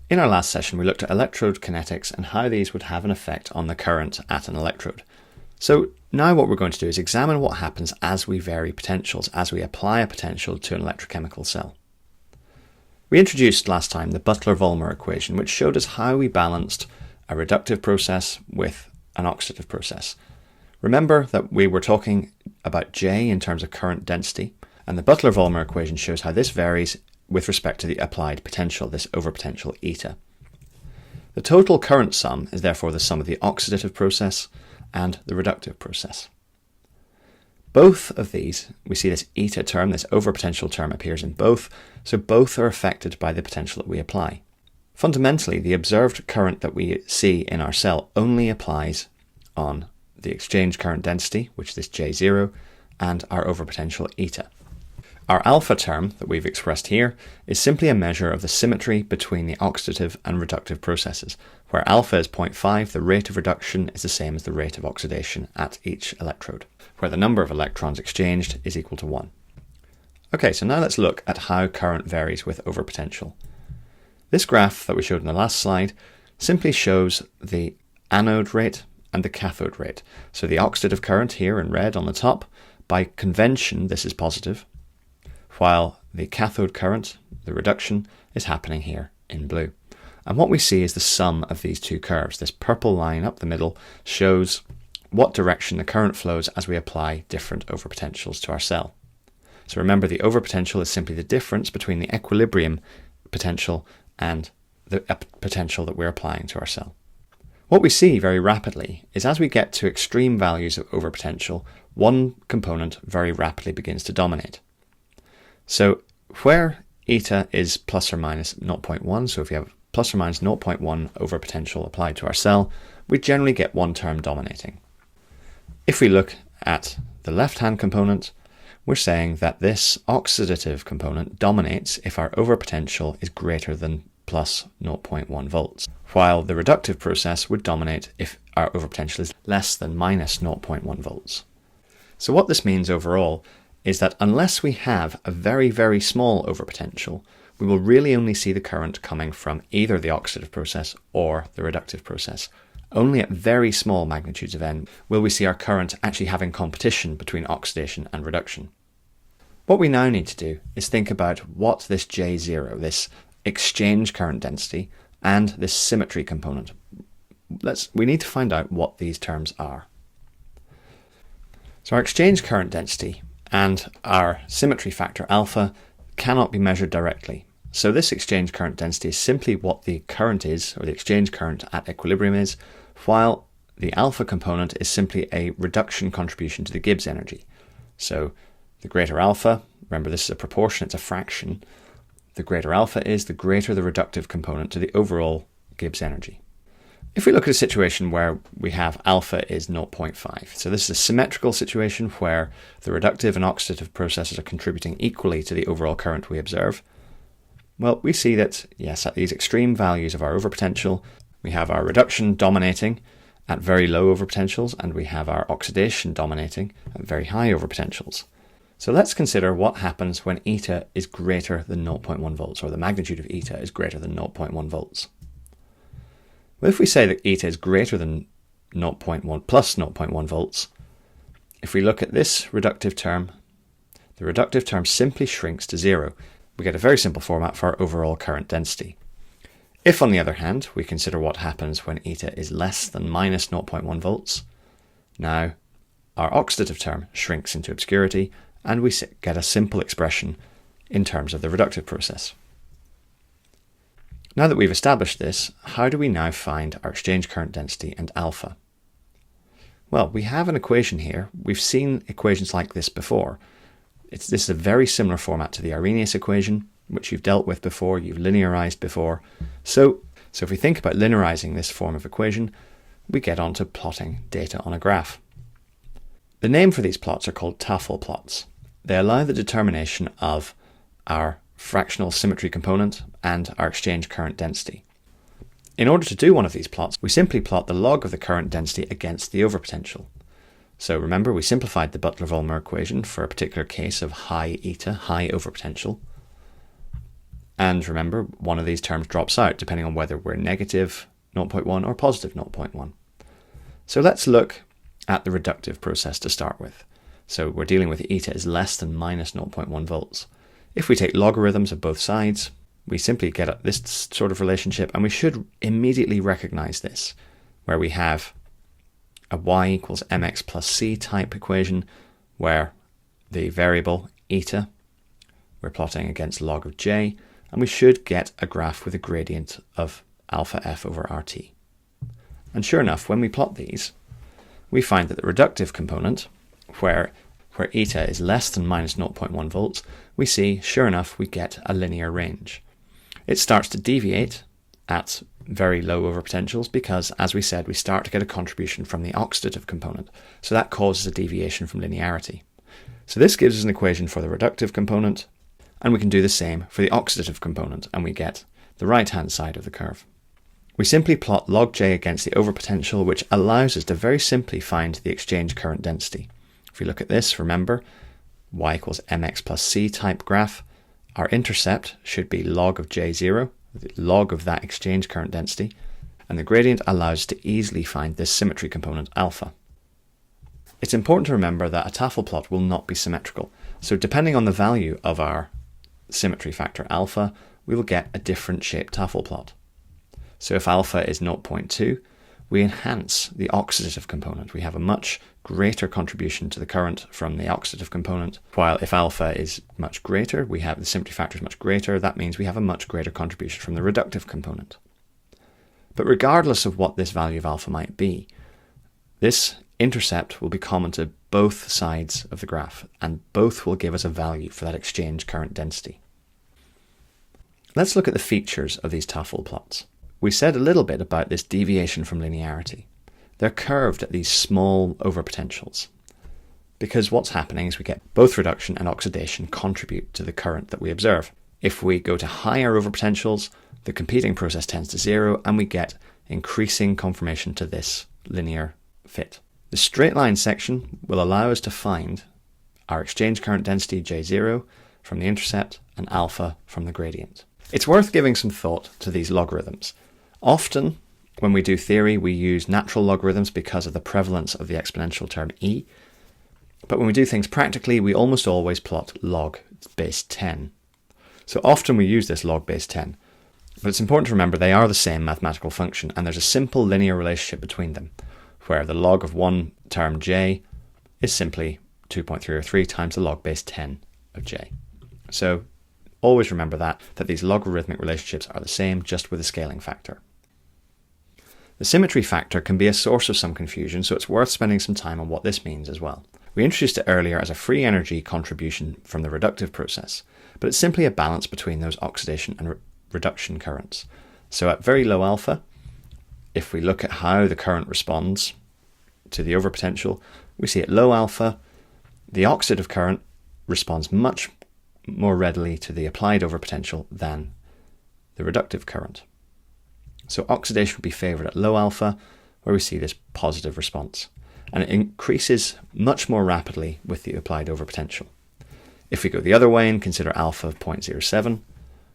In our last session, we looked at electrode kinetics and how these would have an effect on the current at an electrode. So now what we're going to do is examine what happens as we vary potentials, as we apply a potential to an electrochemical cell. We introduced last time the Butler-Volmer equation, which showed us how we balanced a reductive process with an oxidative process. Remember that we were talking about J in terms of current density, and the Butler-Volmer equation shows how this varies with respect to the applied potential, this overpotential eta. The total current sum is therefore the sum of the oxidative process and the reductive process. Both of these, we see this eta term, this overpotential term appears in both, so both are affected by the potential that we apply. Fundamentally, the observed current that we see in our cell only applies on the exchange current density, which is this J0, and our overpotential eta. Our alpha term that we've expressed here is simply a measure of the symmetry between the oxidative and reductive processes. Where alpha is 0.5, the rate of reduction is the same as the rate of oxidation at each electrode, where the number of electrons exchanged is equal to 1. Okay, so now let's look at how current varies with overpotential. This graph that we showed in the last slide simply shows the anode rate and the cathode rate. So the oxidative current here in red on the top, by convention this is positive, while the cathode current, the reduction, is happening here in blue. And what we see is the sum of these two curves. This purple line up the middle shows what direction the current flows as we apply different overpotentials to our cell. So remember, the overpotential is simply the difference between the equilibrium potential and the potential that we're applying to our cell. What we see very rapidly is as we get to extreme values of overpotential, one component very rapidly begins to dominate. So where eta is plus or minus 0.1, so if we have plus or minus 0.1 overpotential applied to our cell, we generally get one term dominating. If we look at the left-hand component, we're saying that this oxidative component dominates if our overpotential is greater than plus 0.1 volts, while the reductive process would dominate if our overpotential is less than minus 0.1 volts. So what this means overall is that unless we have a very, very small overpotential, we will really only see the current coming from either the oxidative process or the reductive process. Only at very small magnitudes of n will we see our current actually having competition between oxidation and reduction. What we now need to do is think about what this J0, this exchange current density, and this symmetry component. We need to find out what these terms are. So our exchange current density and our symmetry factor alpha cannot be measured directly. So this exchange current density is simply what the current is, or the exchange current at equilibrium is, while the alpha component is simply a reduction contribution to the Gibbs energy. So the greater alpha, remember this is a proportion, it's a fraction, the greater alpha is, the greater the reductive component to the overall Gibbs energy. If we look at a situation where we have alpha is 0.5, so this is a symmetrical situation where the reductive and oxidative processes are contributing equally to the overall current we observe, well, we see that, yes, at these extreme values of our overpotential, we have our reduction dominating at very low overpotentials, and we have our oxidation dominating at very high overpotentials. So let's consider what happens when eta is greater than 0.1 volts, or the magnitude of eta is greater than 0.1 volts. Well, if we say that eta is greater than 0.1 plus 0.1 volts, if we look at this reductive term, the reductive term simply shrinks to 0. We get a very simple format for our overall current density. If, on the other hand, we consider what happens when eta is less than minus 0.1 volts, now our oxidative term shrinks into obscurity and we get a simple expression in terms of the reductive process. Now that we've established this, how do we now find our exchange current density and alpha? Well, we have an equation here. We've seen equations like this before. This is a very similar format to the Arrhenius equation, which you've dealt with before, you've linearized before. So if we think about linearizing this form of equation, we get on to plotting data on a graph. The name for these plots are called Tafel plots. They allow the determination of our fractional symmetry component and our exchange current density. In order to do one of these plots, we simply plot the log of the current density against the overpotential. So remember, we simplified the Butler-Volmer equation for a particular case of high eta, high overpotential. And remember, one of these terms drops out depending on whether we're negative 0.1 or positive 0.1. So let's look at the reductive process to start with. So we're dealing with eta is less than minus 0.1 volts. If we take logarithms of both sides, we simply get this sort of relationship, and we should immediately recognize this, where we have a y equals mx plus c type equation, where the variable eta we're plotting against log of j, and we should get a graph with a gradient of alpha f over rt. And sure enough, when we plot these, we find that the reductive component, where eta is less than minus 0.1 volts, we see, sure enough, we get a linear range. It starts to deviate at very low overpotentials because, as we said, we start to get a contribution from the oxidative component. So that causes a deviation from linearity. So this gives us an equation for the reductive component, and we can do the same for the oxidative component, and we get the right-hand side of the curve. We simply plot log j against the overpotential, which allows us to very simply find the exchange current density. If we look at this, remember, y equals mx plus c type graph, our intercept should be log of j0, the log of that exchange current density, and the gradient allows us to easily find this symmetry component alpha. It's important to remember that a Tafel plot will not be symmetrical, so depending on the value of our symmetry factor alpha, we will get a different shaped Tafel plot. So if alpha is 0.2, we enhance the oxidative component. We have a much greater contribution to the current from the oxidative component, while if alpha is much greater, we have the symmetry factor is much greater, that means we have a much greater contribution from the reductive component. But regardless of what this value of alpha might be, this intercept will be common to both sides of the graph, and both will give us a value for that exchange current density. Let's look at the features of these Tafel plots. We said a little bit about this deviation from linearity. They're curved at these small overpotentials, because what's happening is we get both reduction and oxidation contribute to the current that we observe. If we go to higher overpotentials, the competing process tends to zero, and we get increasing conformation to this linear fit. The straight line section will allow us to find our exchange current density J0 from the intercept and alpha from the gradient. It's worth giving some thought to these logarithms. Often, when we do theory, we use natural logarithms because of the prevalence of the exponential term e. But when we do things practically, we almost always plot log base 10. So often we use this log base 10. But it's important to remember they are the same mathematical function, and there's a simple linear relationship between them, where the log of one term j is simply 2.303 times the log base 10 of j. So always remember that these logarithmic relationships are the same, just with a scaling factor. The symmetry factor can be a source of some confusion, so it's worth spending some time on what this means as well. We introduced it earlier as a free energy contribution from the reductive process, but it's simply a balance between those oxidation and reduction currents. So at very low alpha, if we look at how the current responds to the overpotential, we see at low alpha, the oxidative current responds much more readily to the applied overpotential than the reductive current. So oxidation would be favoured at low alpha, where we see this positive response, and it increases much more rapidly with the applied overpotential. If we go the other way and consider alpha of 0.07,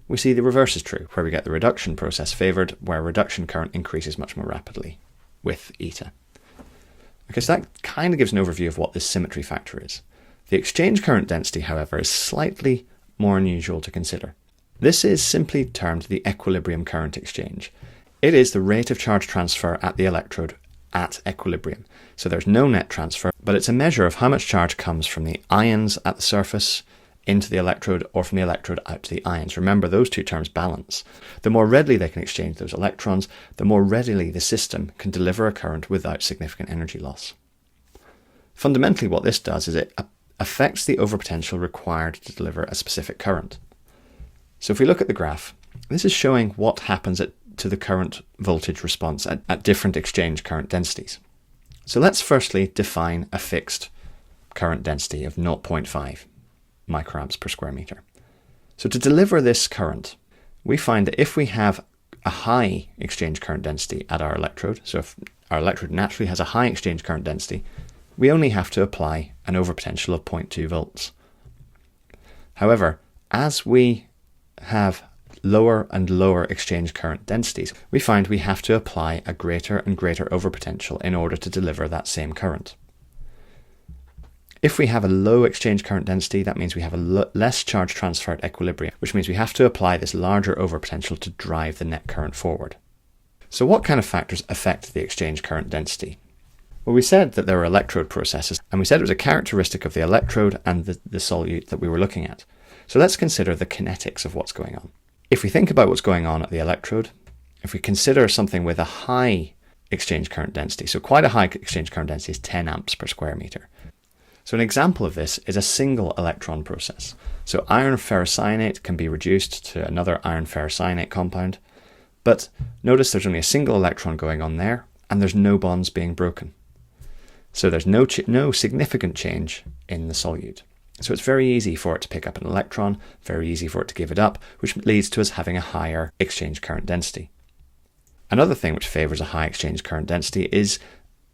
we see the reverse is true, where we get the reduction process favoured, where reduction current increases much more rapidly with eta. Okay, so that kind of gives an overview of what this symmetry factor is. The exchange current density, however, is slightly more unusual to consider. This is simply termed the equilibrium current exchange. It is the rate of charge transfer at the electrode at equilibrium. So there's no net transfer, but it's a measure of how much charge comes from the ions at the surface into the electrode, or from the electrode out to the ions. Remember, those two terms balance. The more readily they can exchange those electrons, the more readily the system can deliver a current without significant energy loss. Fundamentally, what this does is it affects the overpotential required to deliver a specific current. So if we look at the graph, this is showing what happens to the current voltage response at different exchange current densities. So let's firstly define a fixed current density of 0.5 microamps per square meter. So to deliver this current, we find that if we have a high exchange current density at our electrode, so if our electrode naturally has a high exchange current density, we only have to apply an overpotential of 0.2 volts. However, as we have lower and lower exchange current densities, we find we have to apply a greater and greater overpotential in order to deliver that same current. If we have a low exchange current density, that means we have a less charge transfer at equilibrium, which means we have to apply this larger overpotential to drive the net current forward. So what kind of factors affect the exchange current density? Well, we said that there were electrode processes, and we said it was a characteristic of the electrode and the solute that we were looking at. So let's consider the kinetics of what's going on. If we think about what's going on at the electrode, if we consider something with a high exchange current density, so quite a high exchange current density is 10 amps per square meter. So an example of this is a single electron process. So iron ferrocyanate can be reduced to another iron ferrocyanate compound, but notice there's only a single electron going on there, and there's no bonds being broken. So there's no significant change in the solute. So it's very easy for it to pick up an electron, very easy for it to give it up, which leads to us having a higher exchange current density. Another thing which favours a high exchange current density is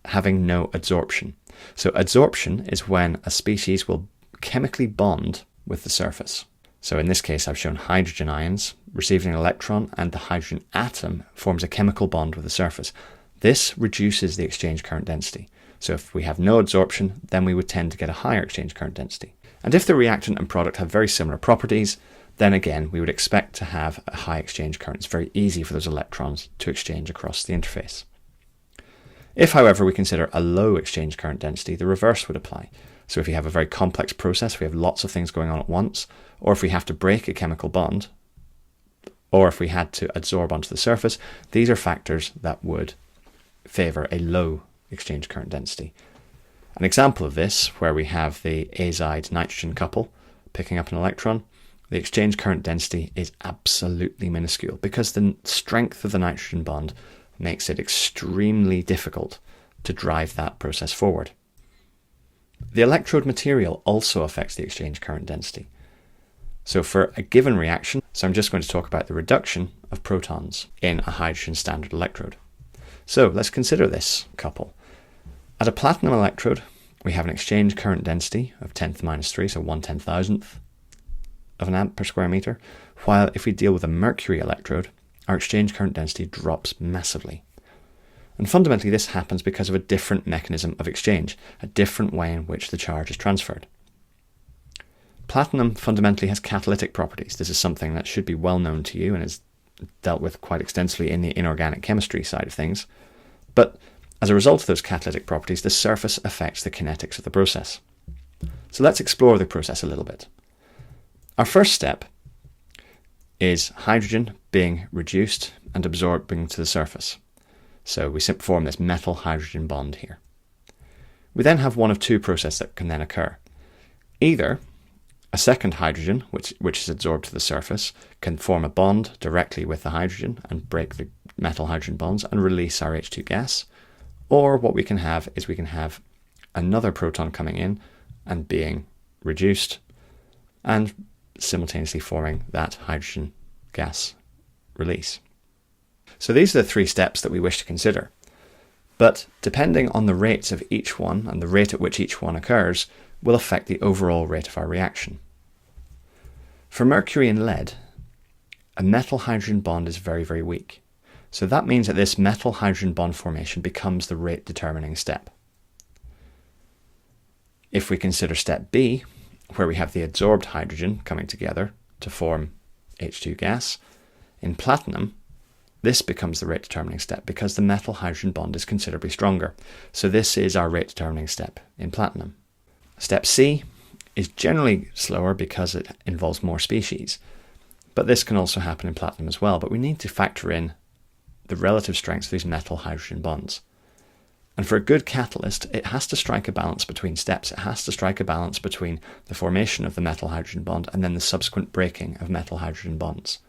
having no adsorption. So adsorption is when a species will chemically bond with the surface. So in this case, I've shown hydrogen ions receiving an electron, and the hydrogen atom forms a chemical bond with the surface. This reduces the exchange current density. So if we have no adsorption, then we would tend to get a higher exchange current density. And if the reactant and product have very similar properties, then again, we would expect to have a high exchange current. It's very easy for those electrons to exchange across the interface. If, however, we consider a low exchange current density, the reverse would apply. So if we have a very complex process, we have lots of things going on at once, or if we have to break a chemical bond, or if we had to adsorb onto the surface, these are factors that would favour a low exchange current density. An example of this, where we have the azide nitrogen couple picking up an electron, the exchange current density is absolutely minuscule because the strength of the nitrogen bond makes it extremely difficult to drive that process forward. The electrode material also affects the exchange current density. So for a given reaction, so I'm just going to talk about the reduction of protons in a hydrogen standard electrode. So let's consider this couple. At a platinum electrode, we have an exchange current density of 10 to the minus 3, so 1/10,000th of an amp per square meter, while if we deal with a mercury electrode, our exchange current density drops massively. And fundamentally this happens because of a different mechanism of exchange, a different way in which the charge is transferred. Platinum fundamentally has catalytic properties. This is something that should be well known to you and is dealt with quite extensively in the inorganic chemistry side of things. But as a result of those catalytic properties, the surface affects the kinetics of the process. So let's explore the process a little bit. Our first step is hydrogen being reduced and absorbing to the surface. So we form this metal-hydrogen bond here. We then have one of two processes that can then occur. Either a second hydrogen, which is adsorbed to the surface, can form a bond directly with the hydrogen and break the metal-hydrogen bonds and release our H2 gas. Or what we can have is we can have another proton coming in and being reduced and simultaneously forming that hydrogen gas release. So these are the three steps that we wish to consider. But depending on the rates of each one and the rate at which each one occurs will affect the overall rate of our reaction. For mercury and lead, a metal-hydrogen bond is very, very weak. So that means that this metal-hydrogen bond formation becomes the rate-determining step. If we consider step B, where we have the adsorbed hydrogen coming together to form H2 gas, in platinum, this becomes the rate-determining step because the metal-hydrogen bond is considerably stronger. So this is our rate-determining step in platinum. Step C is generally slower because it involves more species, but this can also happen in platinum as well. But we need to factor in the relative strengths of these metal-hydrogen bonds. And for a good catalyst, it has to strike a balance between steps. It has to strike a balance between the formation of the metal-hydrogen bond and then the subsequent breaking of metal-hydrogen bonds.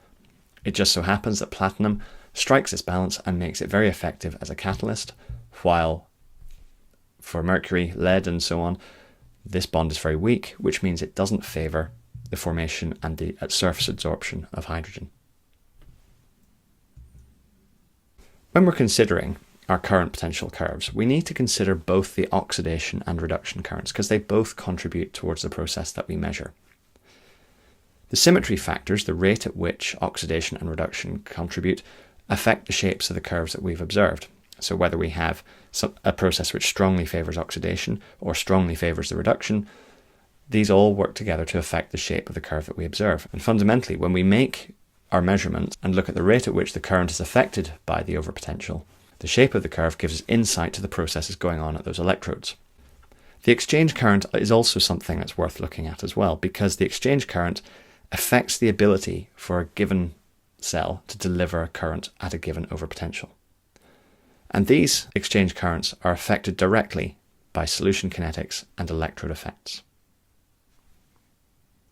It just so happens that platinum strikes this balance and makes it very effective as a catalyst, while for mercury, lead and so on, this bond is very weak, which means it doesn't favour the formation and the surface adsorption of hydrogen. When we're considering our current potential curves, we need to consider both the oxidation and reduction currents because they both contribute towards the process that we measure. The symmetry factors, the rate at which oxidation and reduction contribute, affect the shapes of the curves that we've observed. So whether we have a process which strongly favours oxidation or strongly favours the reduction, these all work together to affect the shape of the curve that we observe. And fundamentally, when we make our measurements and look at the rate at which the current is affected by the overpotential, the shape of the curve gives us insight to the processes going on at those electrodes. The exchange current is also something that's worth looking at as well, because the exchange current affects the ability for a given cell to deliver a current at a given overpotential. And these exchange currents are affected directly by solution kinetics and electrode effects.